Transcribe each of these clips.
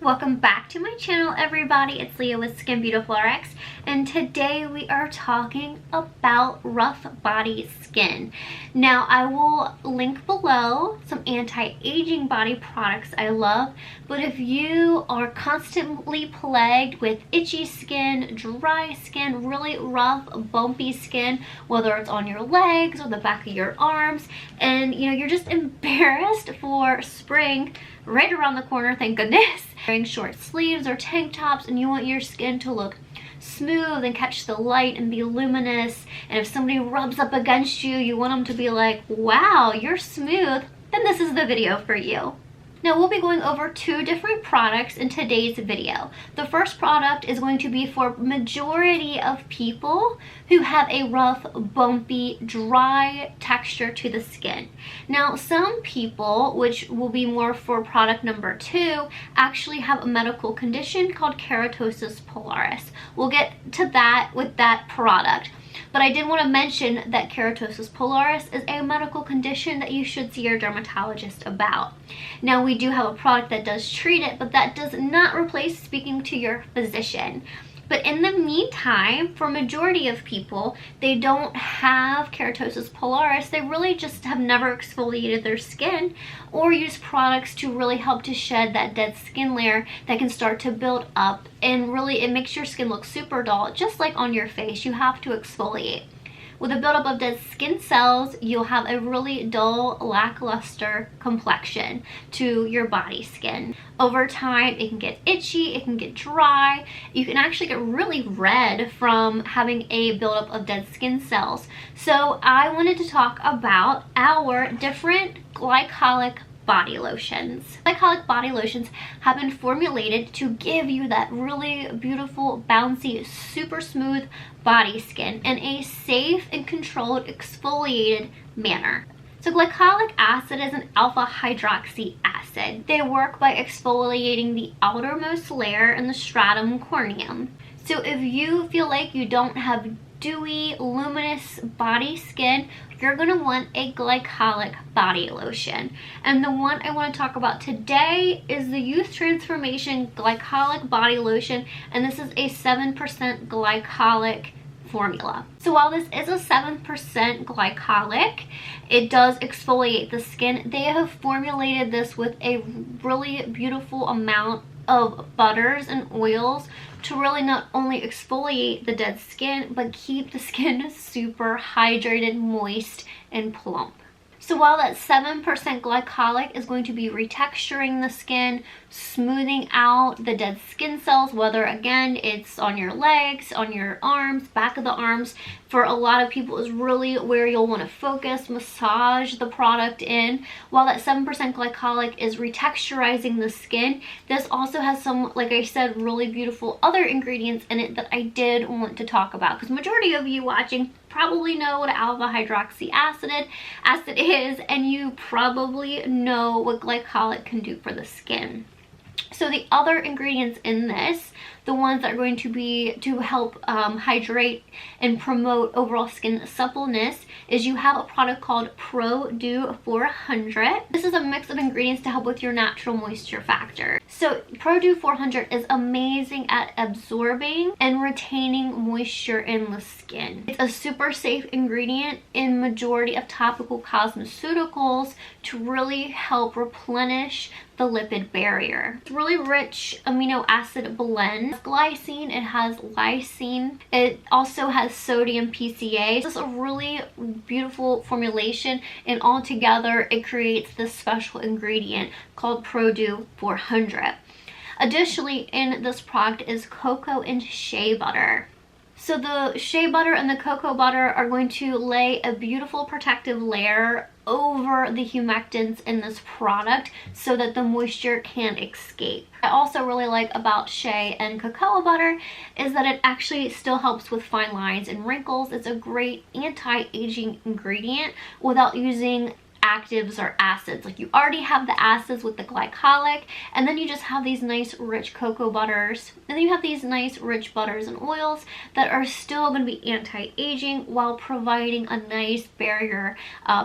Welcome back to my channel, everybody. It's Leah with SBRX, and today we are talking about rough body skin. Now, I will link below some anti-aging body products I love, but if you are constantly plagued with itchy skin, dry skin, really rough, bumpy skin, whether it's on your legs or the back of your arms, and you're just embarrassed for spring right around the corner, thank goodness, wearing short sleeves or tank tops, and you want your skin to look smooth and catch the light and be luminous, and if somebody rubs up against you, you want them to be like, wow, you're smooth, then this is the video for you. Now, we'll be going over two different products in today's video. The first product is going to be for majority of people who have a rough, bumpy, dry texture to the skin. Now, some people, which will be more for product number 2, actually have a medical condition called Keratosis Pilaris. We'll get to that with that product. But I did want to mention that Keratosis Pilaris is a medical condition that you should see your dermatologist about. Now, we do have a product that does treat it, but that does not replace speaking to your physician. But in the meantime, for majority of people, they don't have Keratosis Pilaris. They really just have never exfoliated their skin or use products to really help to shed that dead skin layer that can start to build up, and really it makes your skin look super dull. Just like on your face, you have to exfoliate. With a buildup of dead skin cells, you'll have a really dull, lackluster complexion to your body skin. Over time, it can get itchy, it can get dry. You can actually get really red from having a buildup of dead skin cells. So I wanted to talk about our different glycolic body lotions. Glycolic body lotions have been formulated to give you that really beautiful, bouncy, super smooth body skin in a safe and controlled exfoliated manner. So glycolic acid is an alpha hydroxy acid. They work by exfoliating the outermost layer in the stratum corneum. So if you feel like you don't have dewy, luminous body skin, you're going to want a glycolic body lotion. And the one I want to talk about today is the Youth Transformation Glycolic Body Lotion, and this is a 7% glycolic formula. So while this is a 7% glycolic, it does exfoliate the skin. They have formulated this with a really beautiful amount of butters and oils to really not only exfoliate the dead skin, but keep the skin super hydrated, moist, and plump. So while that 7% glycolic is going to be retexturing the skin, smoothing out the dead skin cells, whether again it's on your legs, on your arms, back of the arms, for a lot of people is really where you'll want to focus, massage the product in. While that 7% glycolic is retexturizing the skin, this also has some, like I said, really beautiful other ingredients in it that I did want to talk about, because majority of you watching probably know what alpha hydroxy acid is, and you probably know what glycolic can do for the skin. So the other ingredients in this, the ones that are going to be to help hydrate and promote overall skin suppleness, is you have a product called Pro-Do 400. This is a mix of ingredients to help with your natural moisture factor. So Pro-Do 400 is amazing at absorbing and retaining moisture in the skin. It's a super safe ingredient in majority of topical cosmeceuticals to really help replenish the lipid barrier. It's really rich amino acid blend. Glycine, it has lysine, it also has sodium PCA. This is a really beautiful formulation, and all together it creates this special ingredient called Pro-Do 400. Additionally, in this product is cocoa and shea butter. So the shea butter and the cocoa butter are going to lay a beautiful protective layer over the humectants in this product so that the moisture can escape. I also really like about shea and cocoa butter is that it actually still helps with fine lines and wrinkles. It's a great anti-aging ingredient without using actives or acids. Like, you already have the acids with the glycolic, and then you just have these nice rich cocoa butters, and then you have these nice rich butters and oils that are still going to be anti-aging while providing a nice barrier,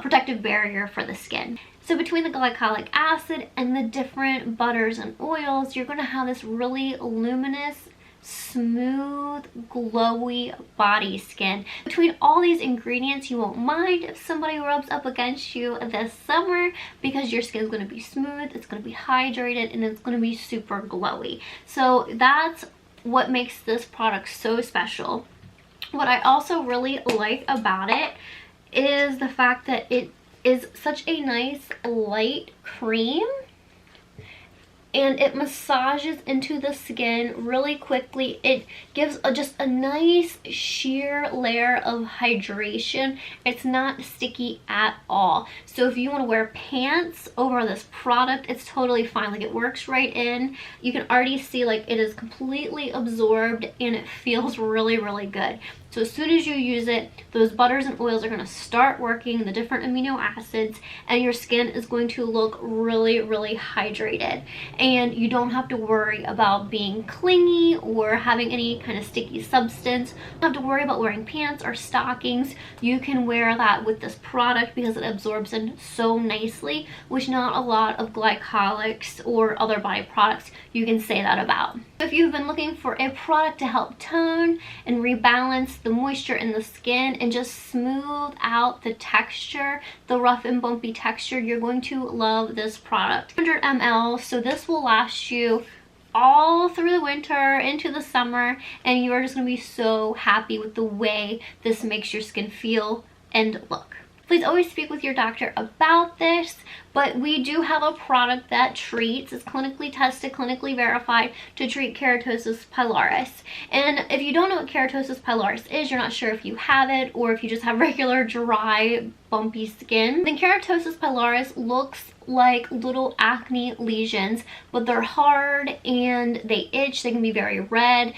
protective barrier for the skin. So between the glycolic acid and the different butters and oils, you're going to have this really luminous, smooth, glowy body skin. Between all these ingredients, you won't mind if somebody rubs up against you this summer, because your skin is going to be smooth, it's going to be hydrated, and it's going to be super glowy. So that's what makes this product so special. What I also really like about it is the fact that it is such a nice light cream, and it massages into the skin really quickly. It gives just a nice sheer layer of hydration. It's not sticky at all. So if you want to wear pants over this product, it's totally fine. Like, it works right in. You can already see like it is completely absorbed, and it feels really, really good. So as soon as you use it, those butters and oils are going to start working, the different amino acids, and your skin is going to look really, really hydrated. And you don't have to worry about being clingy or having any kind of sticky substance. You don't have to worry about wearing pants or stockings. You can wear that with this product because it absorbs in so nicely, which not a lot of glycolics or other body products you can say that about. If you've been looking for a product to help tone and rebalance the moisture in the skin and just smooth out the texture, the rough and bumpy texture, you're going to love this product. 100 ml, so this will last you all through the winter into the summer, and you are just going to be so happy with the way this makes your skin feel and look. Please always speak with your doctor about this, but we do have a product that treats, is clinically tested, clinically verified to treat keratosis pilaris. And if you don't know what keratosis pilaris is, you're not sure if you have it or if you just have regular dry, bumpy skin, then keratosis pilaris looks like little acne lesions, but they're hard and they itch. They can be very red.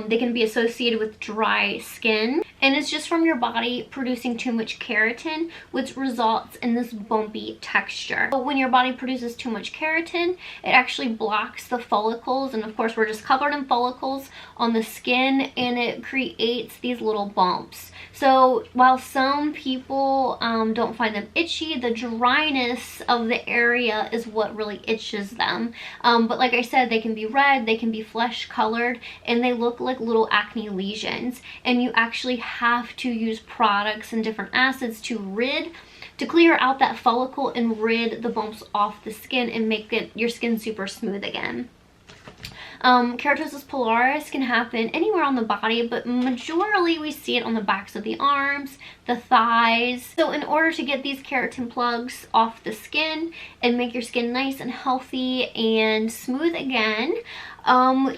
They can be associated with dry skin, and it's just from your body producing too much keratin, which results in this bumpy texture. But when your body produces too much keratin, it actually blocks the follicles, and of course we're just covered in follicles on the skin, and it creates these little bumps. So while some people don't find them itchy, the dryness of the area is what really itches them. But like I said, they can be red, they can be flesh colored, and they look like little acne lesions. And you actually have to use products and different acids to clear out that follicle and rid the bumps off the skin and make your skin super smooth again. Keratosis pilaris can happen anywhere on the body, but majorly we see it on the backs of the arms, the thighs. So in order to get these keratin plugs off the skin and make your skin nice and healthy and smooth again,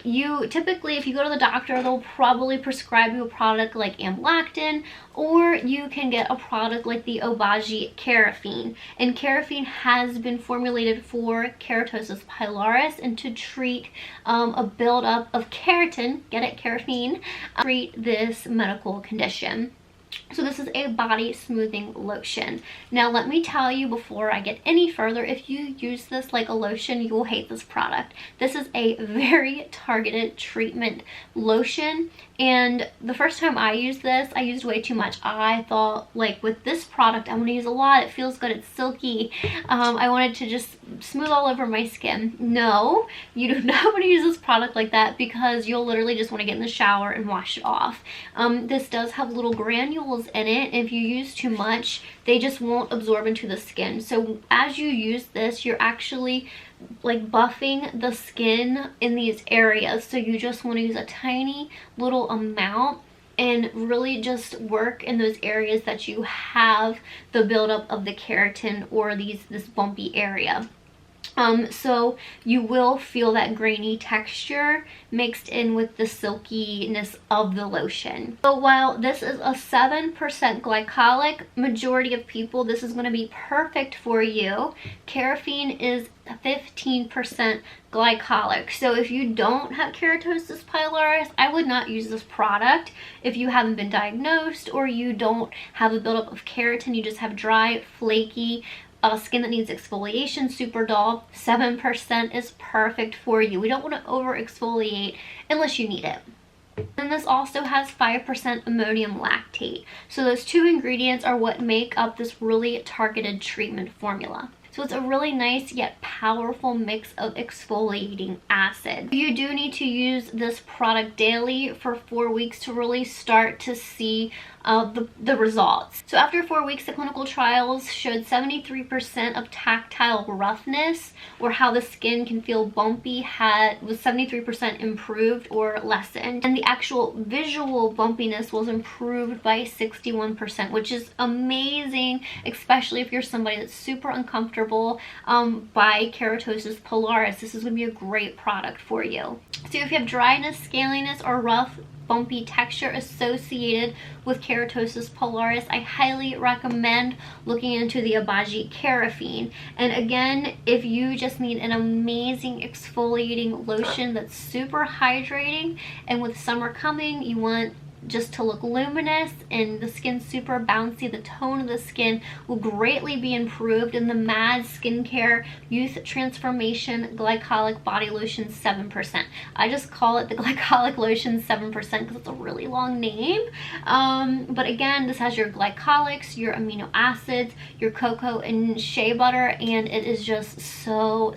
you typically, if you go to the doctor, they'll probably prescribe you a product like amlactin, or you can get a product like the Obagi Kerpahine. And Kerpahine has been formulated for keratosis pilaris and to treat a buildup of keratin, get it, Kerpahine, treat this medical condition. So this is a body smoothing lotion. Now let me tell you before I get any further, if you use this like a lotion, you will hate this product. This is a very targeted treatment lotion, and the first time I used this, I used way too much. I thought, like, with this product, I want to use a lot. It feels good, it's silky. I wanted to just smooth all over my skin. No, you do not want to use this product like that, because you'll literally just want to get in the shower and wash it off. This does have little granules in it. If you use too much, they just won't absorb into the skin. So as you use this, you're actually like buffing the skin in these areas. So you just want to use a tiny little amount and really just work in those areas that you have the buildup of the keratin or this bumpy area. So you will feel that grainy texture mixed in with the silkiness of the lotion. So while this is a 7% glycolic, majority of people, this is going to be perfect for you. Kerpahine is 15% glycolic. So if you don't have keratosis pilaris, I would not use this product. If you haven't been diagnosed or you don't have a buildup of keratin, you just have dry, flaky, skin that needs exfoliation, super dull, 7% is perfect for you. We don't want to over exfoliate unless you need it. And this also has 5% ammonium lactate. So those two ingredients are what make up this really targeted treatment formula. So it's a really nice yet powerful mix of exfoliating acid. You do need to use this product daily for 4 weeks to really start to see the results. So after 4 weeks, the clinical trials showed 73% of tactile roughness, or how the skin can feel bumpy, was 73% improved or lessened, and the actual visual bumpiness was improved by 61%, which is amazing, especially if you're somebody that's super uncomfortable by Keratosis Pilaris. This is going to be a great product for you. So if you have dryness, scaliness, or rough bumpy texture associated with Keratosis Pilaris, I highly recommend looking into the Obagi Kerpahine. And again, if you just need an amazing exfoliating lotion that's super hydrating, and with summer coming, you want just to look luminous and the skin super bouncy, the tone of the skin will greatly be improved in the Mad Skincare Youth Transformation Glycolic Body Lotion 7%. I just call it the Glycolic Lotion 7% because it's a really long name. But again, this has your glycolics, your amino acids, your cocoa and shea butter, and it is just so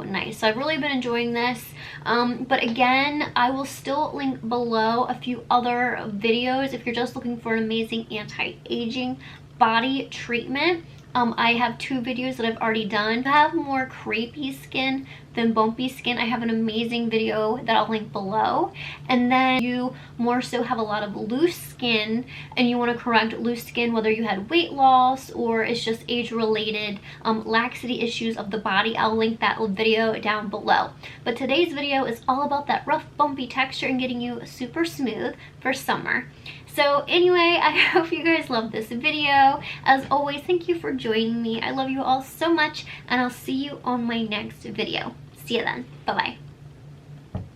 nice. So I've really been enjoying this. But again, I will still link below a few other videos if you're just looking for an amazing anti-aging body treatment. I have 2 videos that I've already done. If you have more crepey skin than bumpy skin, I have an amazing video that I'll link below. And then you more so have a lot of loose skin and you want to correct loose skin, whether you had weight loss or it's just age-related laxity issues of the body, I'll link that video down below. But today's video is all about that rough bumpy texture and getting you super smooth for summer. So anyway, I hope you guys love this video. As always, thank you for joining me. I love you all so much, and I'll see you on my next video. See you then. Bye-bye.